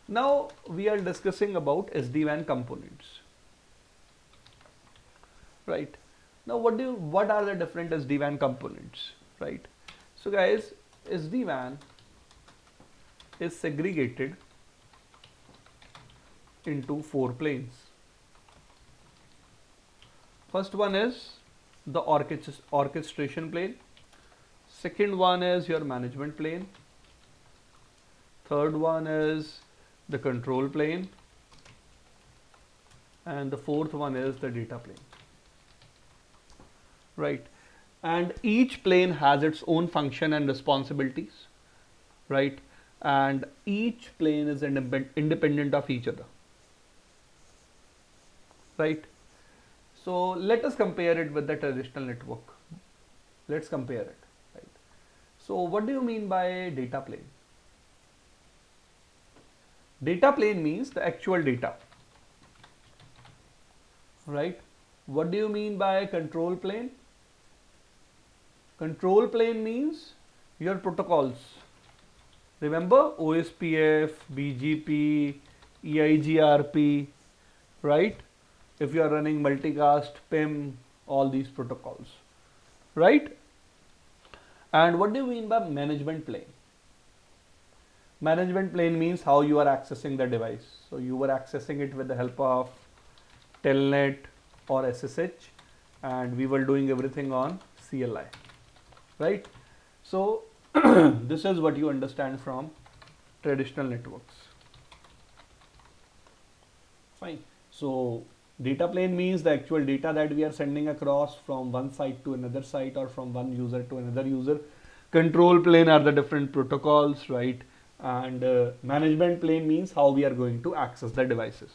Now we are discussing about SD-WAN components, right? Now what are the different SD-WAN components, right? So guys, SD-WAN is segregated into 4 planes. First one is the orchestration plane. Second one is your management plane. Third one is the control plane. And the fourth one is the data plane. Right. And each plane has its own function and responsibilities. Right. And each plane is independent of each other. Right. So let us compare it with the traditional network. Let's compare it. Right. So what do you mean by data plane? Data plane means the actual data. Right. What do you mean by control plane? Control plane means your protocols. Remember OSPF, BGP, EIGRP, right? If you are running multicast, PIM, all these protocols, right? And what do you mean by management plane? Management plane means how you are accessing the device. So you were accessing it with the help of telnet or SSH, and we were doing everything on CLI, right? So this is what you understand from traditional networks. Fine. So data plane means the actual data that we are sending across from one site to another site or from one user to another user. Control plane are the different protocols, right? And management plane means how we are going to access the devices.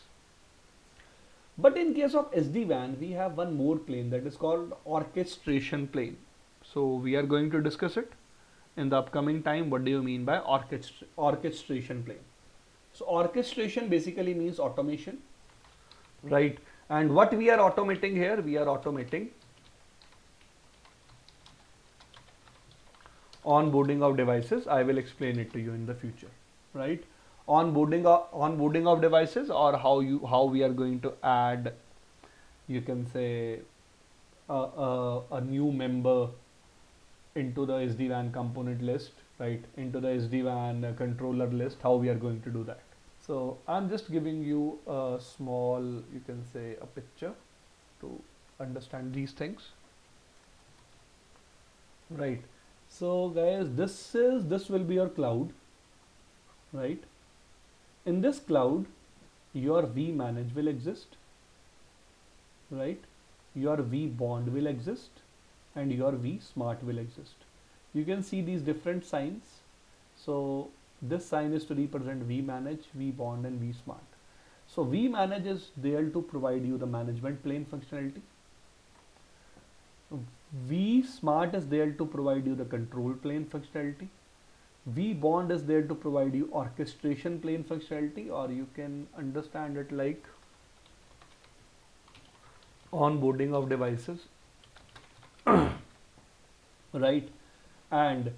But in case of SD-WAN, we have one more plane that is called orchestration plane. So we are going to discuss it in the upcoming time. What do you mean by orchestration plane? So orchestration basically means automation, right? And what we are automating here, we are automating onboarding of devices. I will explain it to you in the future, right? Onboarding of devices, or how we are going to add, you can say, a new member into the SD-WAN component list, right? Into the SD-WAN controller list, how we are going to do that. So I'm just giving you a small, you can say, a picture to understand these things, right? So guys, this will be your cloud, right? In this cloud, your vManage will exist, right? Your vBond will exist, and your vSmart will exist. You can see these different signs. So this sign is to represent vManage, vBond, and vSmart. So vManage is there to provide you the management plane functionality. vSmart is there to provide you the control plane functionality. vBond is there to provide you orchestration plane functionality, or you can understand it like onboarding of devices, right? And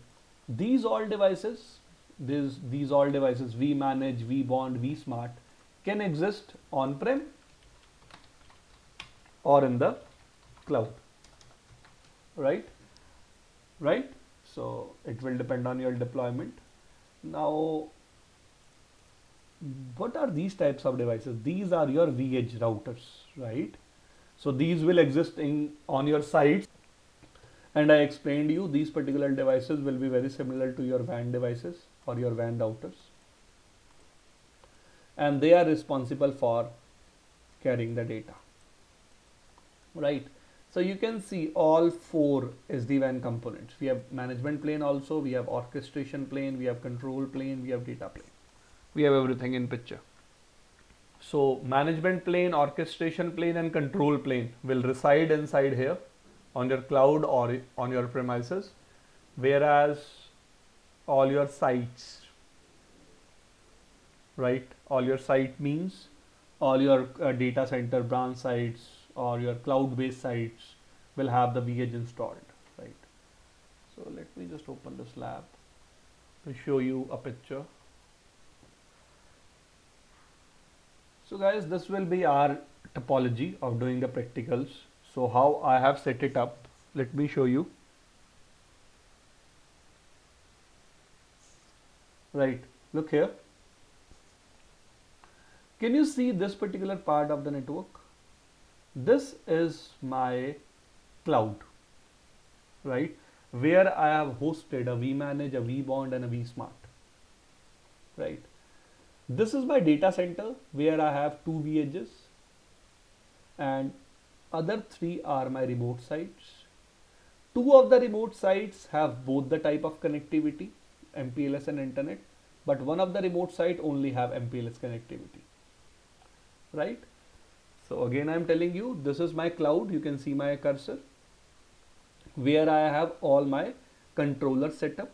these all devices, vManage, vBond, vSmart, can exist on-prem or in the cloud, right? Right? So it will depend on your deployment. Now, what are these types of devices? These are your vEdge routers, right? So these will exist on your sites. And I explained you these particular devices will be very similar to your WAN devices or your WAN routers. And they are responsible for carrying the data, right? So you can see all 4 SD-WAN components. We have management plane also, we have orchestration plane, we have control plane, we have data plane. We have everything in picture. So management plane, orchestration plane, and control plane will reside inside here on your cloud or on your premises, whereas all your sites, right? All your site means all your data center branch sites or your cloud-based sites will have the vEdge installed, right? So let me just open this lab to show you a picture. So guys, this will be our topology of doing the practicals. So how I have set it up, let me show you. Right, look here. Can you see this particular part of the network? This is my cloud, right? Where I have hosted a vManage, a vBond and a vSmart, right? This is my data center where I have 2 vEdges and other 3 are my remote sites. 2 of the remote sites have both the type of connectivity, MPLS and internet, but one of the remote site only have MPLS connectivity, right? So again, I'm telling you, this is my cloud. You can see my cursor where I have all my controllers set up,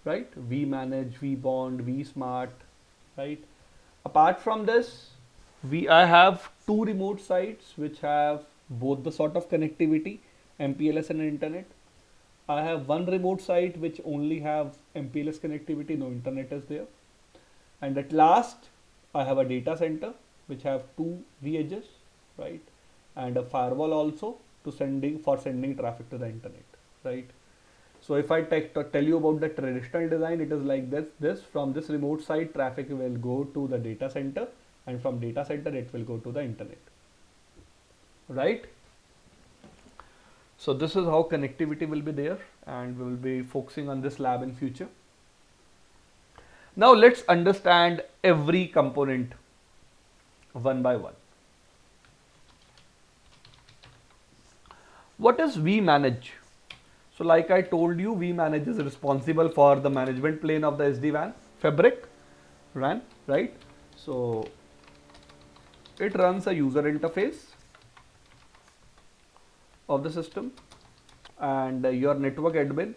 right? vManage, vBond, vSmart, right? Apart from this, I have 2 remote sites which have both the sort of connectivity, MPLS and internet. I have 1 remote site which only have MPLS connectivity, no internet is there. And at last, I have a data center which have 2 vEdges, right? And a firewall also for sending traffic to the internet, right? So if I tell you about the traditional design, it is like this from this remote site, traffic will go to the data center, and from data center it will go to the internet, right? So this is how connectivity will be there, and we will be focusing on this lab in future. Now let's understand every component one by one. What is vManage? So like I told you, vManage is responsible for the management plane of the SD-WAN fabric, WAN, right? So it runs a user interface of the system and your network admin.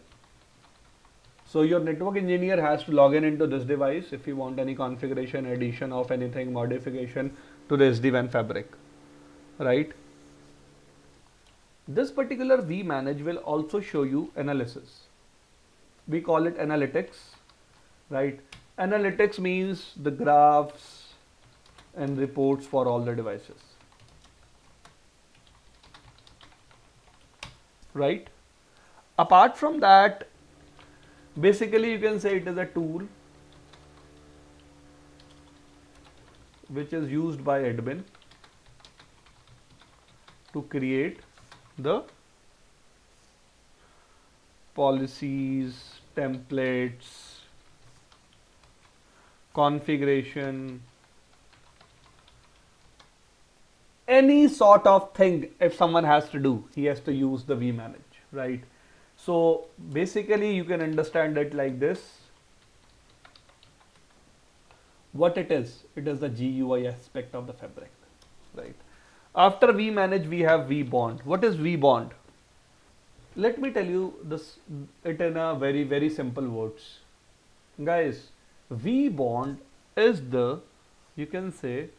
So your network engineer has to log in into this device if you want any configuration, addition of anything, modification to the SD-WAN fabric, right? This particular vManage will also show you analysis. We call it analytics, right? Analytics means the graphs and reports for all the devices, right? Apart from that, basically you can say it is a tool which is used by admin to create the policies, templates, configuration, any sort of thing. If someone has to do, he has to use the vManage, right? So basically you can understand it like this. What it is the GUI aspect of the fabric, right? After vManage, we have vBond. What is vBond? Let me tell you it in a very, very simple words. Guys, vBond is the, you can say,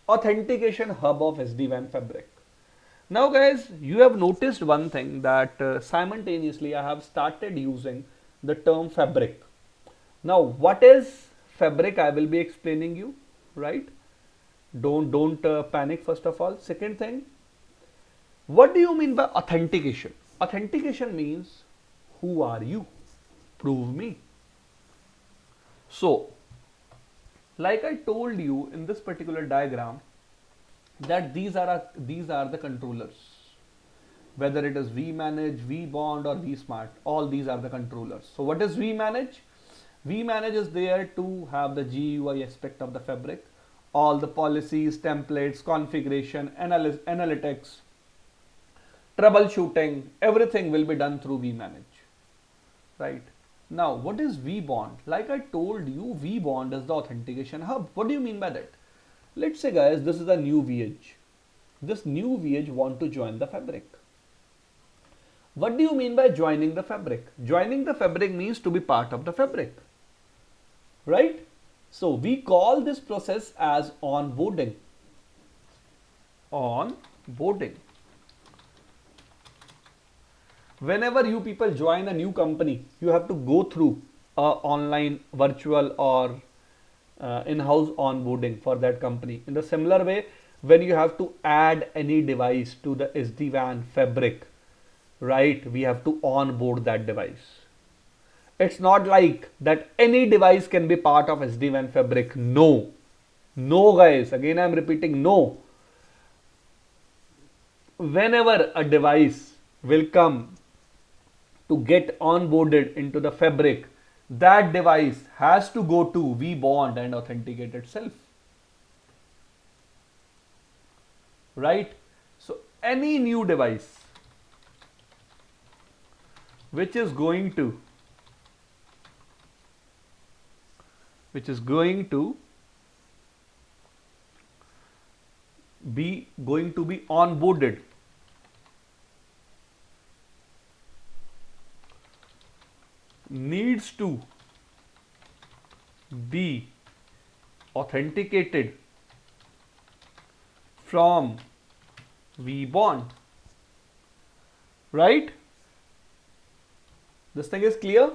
authentication hub of SD-WAN fabric. Now guys, you have noticed one thing that simultaneously I have started using the term fabric. Now what is fabric? I will be explaining you, right? Don't panic first of all. Second thing, what do you mean by authentication? Authentication means who are you? Prove me. So like I told you in this particular diagram that these are the controllers. Whether it is vManage, vBond or vSmart, all these are the controllers. So what is vManage? vManage is there to have the GUI aspect of the fabric. All the policies, templates, configuration, analytics, troubleshooting, everything will be done through vManage, right? Now, what is vBond? Like I told you, vBond is the authentication hub. What do you mean by that? Let's say guys, this is a new vEdge. This new vEdge want to join the fabric. What do you mean by joining the fabric? Joining the fabric means to be part of the fabric, right? So we call this process as onboarding. Onboarding. Whenever you people join a new company, you have to go through a online, virtual or in-house onboarding for that company. In the similar way, when you have to add any device to the SD-WAN fabric, right, we have to onboard that device. It's not like that any device can be part of SD-WAN fabric. No. No, guys. Again, I'm repeating, no. Whenever a device will come to get onboarded into the fabric, that device has to go to vBond and authenticate itself. Right? So any new device which is going to be onboarded needs to be authenticated from vBond, right? This thing is clear.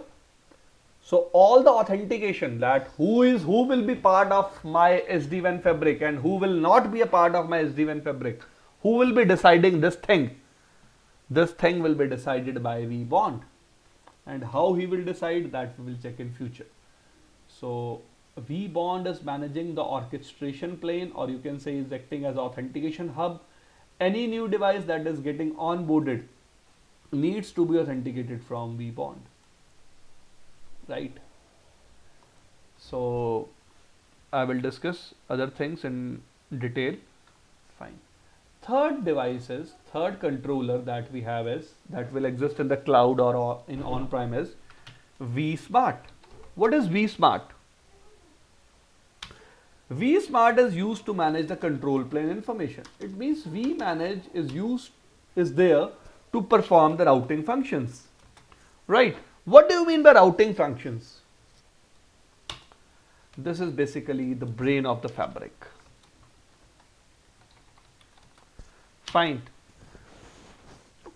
So all the authentication, that who will be part of my SD-WAN fabric and who will not be a part of my SD-WAN fabric, who will be deciding this thing? This thing will be decided by vBond, and how he will decide, that we will check in future. So vBond is managing the orchestration plane, or you can say is acting as authentication hub. Any new device that is getting onboarded needs to be authenticated from vBond, right? So I will discuss other things in detail. Fine. Third controller that we have is, that will exist in the cloud or in on-prem, is vSmart. What is vSmart? vSmart is used to manage the control plane information. It means vManage is there to perform the routing functions, right? What do you mean by routing functions? This is basically the brain of the fabric. Fine.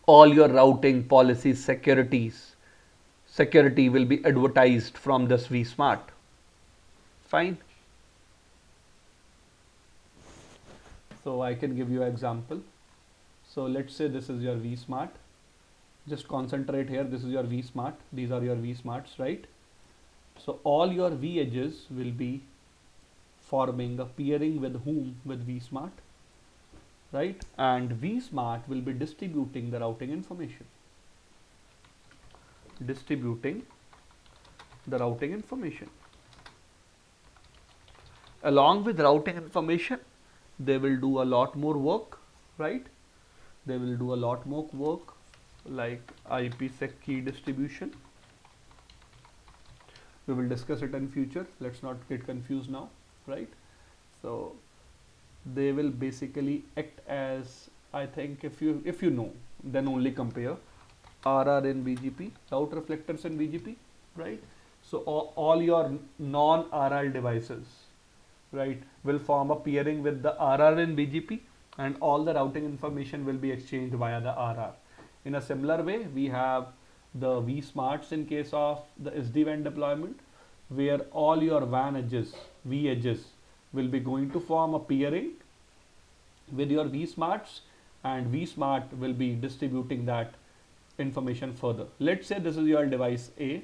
All your routing policies, security will be advertised from this vSmart. Fine. So I can give you an example. So let's say this is your vSmart. Just concentrate here. This is your vSmart. These are your vSmarts, right? So all your V edges will be forming a peering with whom? With vSmart, right? And vSmart will be distributing the routing information. Along with routing information, they will do a lot more work, right? They will do a lot more work like IPsec key distribution. We will discuss it in future. Let's not get confused now, right? So they will basically act as, I think if you know, then only compare RR in BGP, route reflectors in BGP, right? So all your non-RR devices, right, will form a peering with the RR in BGP, and all the routing information will be exchanged via the RR. In a similar way, we have the vSmarts in case of the SD-WAN deployment, where all your WAN edges, V edges, will be going to form a peering with your vSmarts, and vSmart will be distributing that information further. Let's say this is your device A,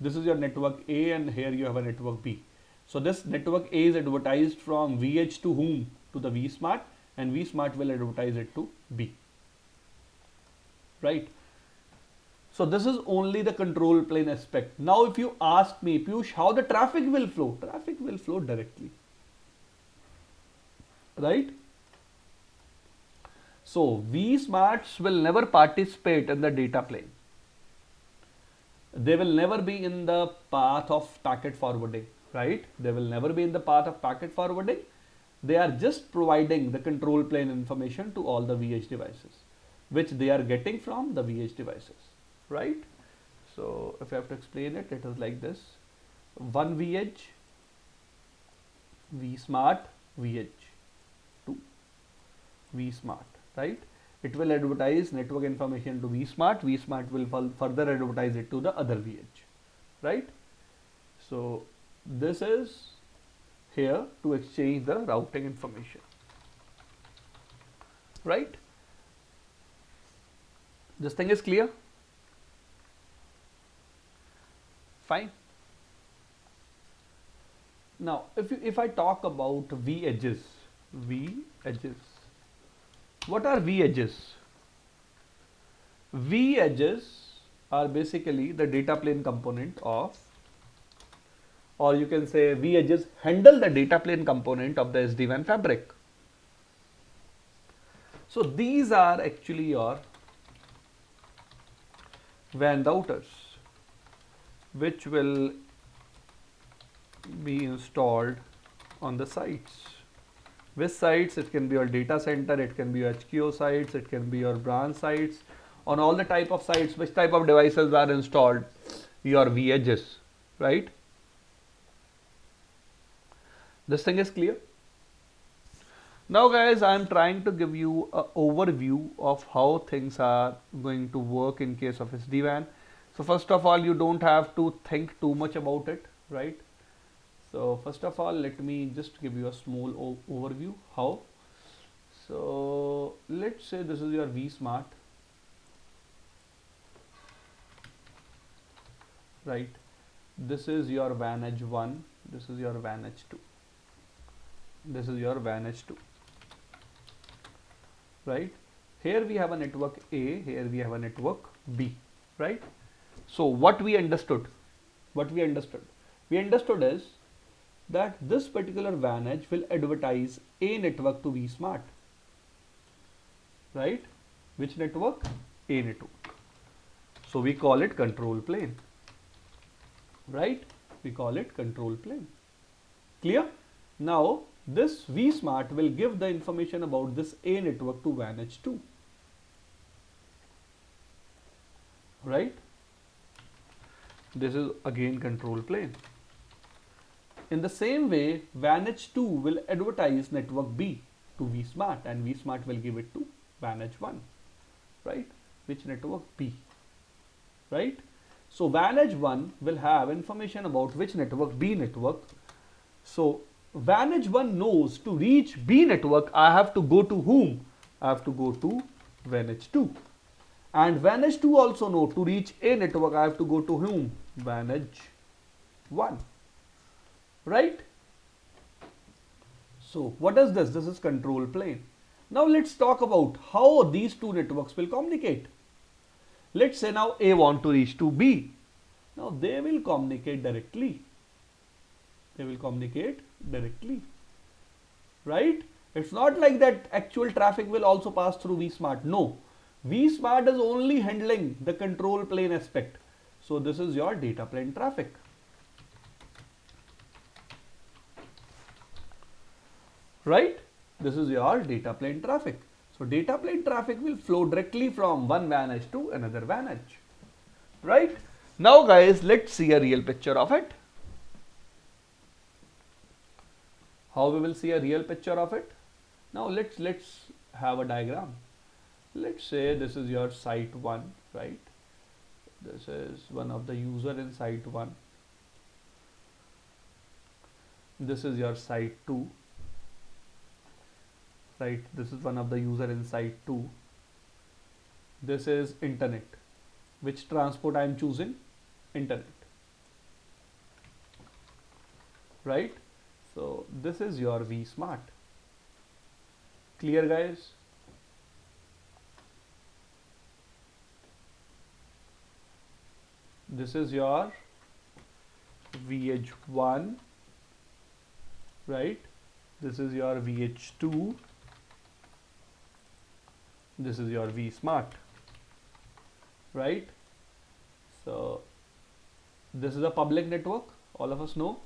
this is your network A, and here you have a network B. So this network A is advertised from VH to whom? To the vSmart, and vSmart will advertise it to B, right? So this is only the control plane aspect. Now if you ask me, Piyush, how the traffic will flow? Traffic will flow directly, right? So vSmarts will never participate in the data plane. They will never be in the path of packet forwarding, right? They will never be in the path of packet forwarding. They are just providing the control plane information to all the VH devices, which they are getting from the VH devices, right? So if I have to explain it, it is like this: one VH, vSmart, VH, to vSmart, right? It will advertise network information to vSmart. vSmart will further advertise it to the other VH, right? So this is here to exchange the routing information, right? This thing is clear? Fine. Now, if I talk about V edges, what are V edges? V edges are basically the data plane component of, or you can say V edges handle the data plane component of the SD-WAN fabric. So these are actually your WAN routers, which will be installed on the sites. Which sites? It can be your data center, it can be your HQO sites, it can be your branch sites. On all the type of sites, which type of devices are installed? Your V edges, right? This thing is clear? Now guys, I am trying to give you an overview of how things are going to work in case of SD-WAN. So first of all, you don't have to think too much about it, right? So first of all, let me just give you a small overview how. So let's say this is your vSmart, right? This is your WAN edge 1, this is your WAN edge 2, this is your WAN edge 2, right? Here we have a network A, here we have a network B, right? So what we understood is that this particular WAN edge will advertise A network to vSmart, right? Which network? A network. So we call it control plane, right? We call it control plane. Clear? Now this vSmart will give the information about this A network to WAN edge 2, right? This is again control plane. In the same way, WAN edge 2 will advertise network B to vSmart, and vSmart will give it to WAN edge 1, right? Which network? B, right? So WAN edge 1 will have information about which network? B network. So WAN edge 1 knows to reach B network, I have to go to whom? I have to go to WAN edge 2. And WAN edge 2 also know to reach A network, I have to go to whom? WAN edge 1. Right? So what is this? This is control plane. Now let's talk about how these two networks will communicate. Let's say now A want to reach to B. Now they will communicate directly. They will communicate directly. Right? It's not like that actual traffic will also pass through vSmart. No. vSmart is only handling the control plane aspect. So this is your data plane traffic. Right? This is your data plane traffic. So data plane traffic will flow directly from one WAN edge to another WAN edge. Right? Now guys, let's see a real picture of it. How we will see a real picture of it? Now let's have a diagram. Let's say this is your site 1, right? This is one of the user in site 1. This is your site 2. Right, this is one of the user in site 2. This is internet. Which transport I am choosing? Internet. Right? So this is your vSmart. Clear guys? This is your VH1, right? This is your VH2. This is your vSmart, right? So this is a public network, all of us know.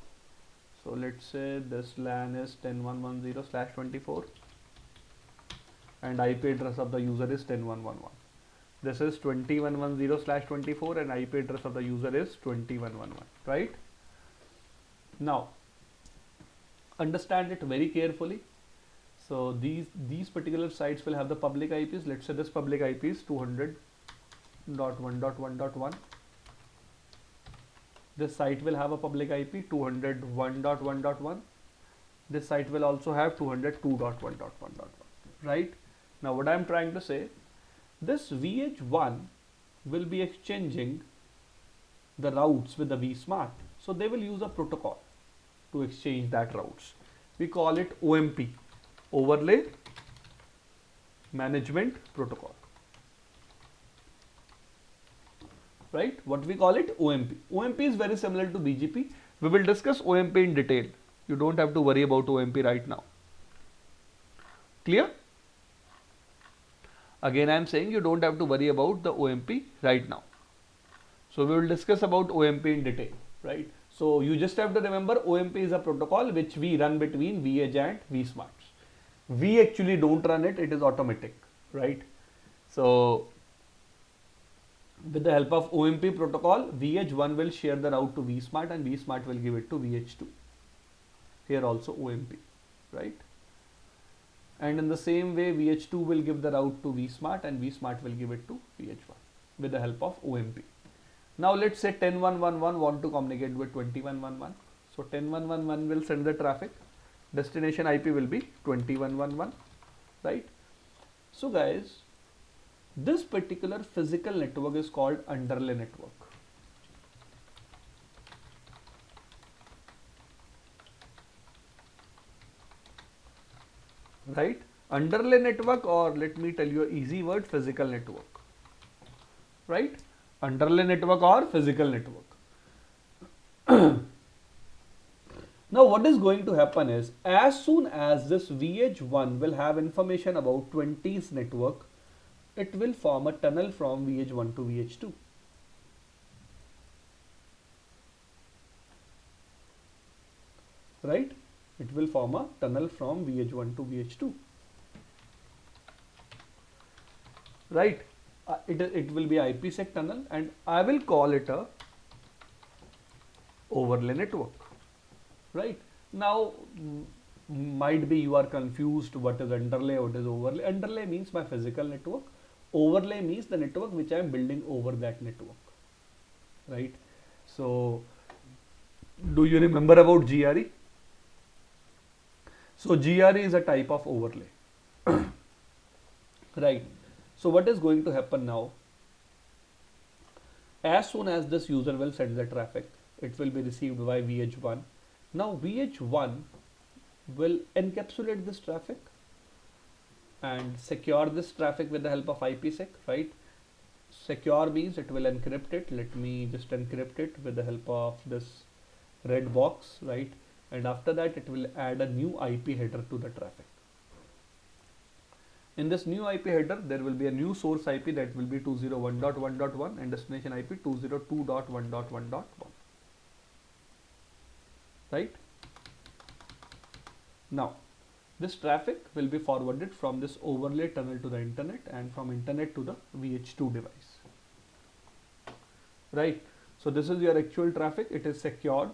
So let's say this LAN is 10.110/24 and IP address of the user is 10.1.1.1. This is 21.10/24 and IP address of the user is 21.1.1, right? Now understand it very carefully. So these particular sites will have the public IPs. Let's say this public IP is 200.1.1.1. This site will have a public IP 201.1.1. This site will also have 202.1.1.1, right? Now what I am trying to say, this VH1 will be exchanging the routes with the vSmart. So they will use a protocol to exchange that routes. We call it OMP, Overlay Management Protocol. Right? What we call it? OMP. OMP is very similar to BGP. We will discuss OMP in detail. You don't have to worry about OMP right now. Clear? Again, I am saying you don't have to worry about the OMP right now. So we will discuss about OMP in detail, right? So you just have to remember OMP is a protocol which we run between VH and vSmarts. We actually don't run it, it is automatic, right? So with the help of OMP protocol, VH1 will share the route to vSmart and vSmart will give it to VH2. Here also OMP, right? And in the same way, VH2 will give the route to vSmart and vSmart will give it to VH1 with the help of OMP. Now let's say 10.1.1.1 want to communicate with 20.1.1.1. So 10.1.1.1 will send the traffic. Destination IP will be 20.1.1.1, right? So guys, this particular physical network is called underlay network. Right? Underlay network, or let me tell you an easy word, physical network. Right? Underlay network or physical network. Now what is going to happen is, as soon as this VH1 will have information about 20's network, it will form a tunnel from VH1 to VH2. Right? It will form a tunnel from VH1 to VH2. Right? It will be IPsec tunnel and I will call it a overlay network. Right? Now might be you are confused what is underlay, what is overlay. Underlay means my physical network. Overlay means the network which I am building over that network. Right? So do you remember about GRE? So GRE is a type of overlay. Right? So what is going to happen now? As soon as this user will send the traffic, it will be received by VH1. Now VH1 will encapsulate this traffic and secure this traffic with the help of IPsec, right? Secure means it will encrypt it. Let me just encrypt it with the help of this red box, right? And after that it will add a new IP header to the traffic. In this new IP header, there will be a new source IP that will be 201.1.1 and destination IP 202.1.1.1. Right? Now, this traffic will be forwarded from this overlay tunnel to the internet and from internet to the VH2 device. Right? So this is your actual traffic. It is secured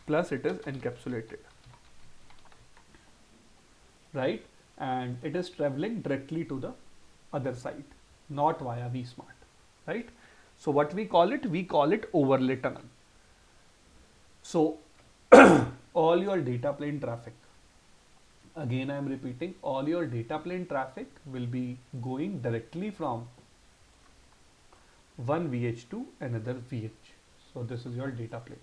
plus it is encapsulated. Right? And it is traveling directly to the other side, not via vSmart. Right? So what we call it overlay tunnel. So all your data plane traffic, again I am repeating, all your data plane traffic will be going directly from one VH to another VH. So this is your data plane.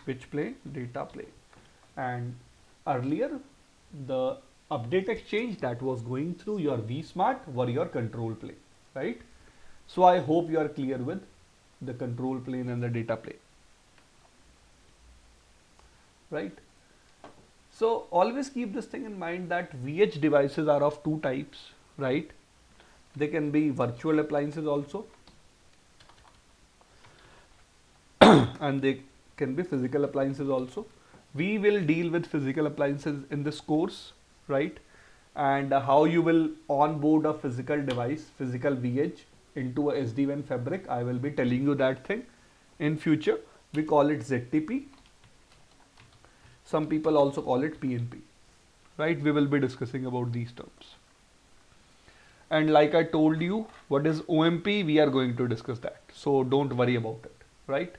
Which plane? Data plane. And earlier the update exchange that was going through your vSmart were your control plane, right? So I hope you are clear with the control plane and the data plane, right? So always keep this thing in mind that VH devices are of two types, right? They can be virtual appliances also and they can be physical appliances also. We will deal with physical appliances in this course, right? And how you will onboard a physical device, physical VH into a SD-WAN fabric, I will be telling you that thing in future. We call it ZTP. Some people also call it PNP, right? We will be discussing about these terms. and like I told you, what is OMP, we are going to discuss that. So don't worry about it, right?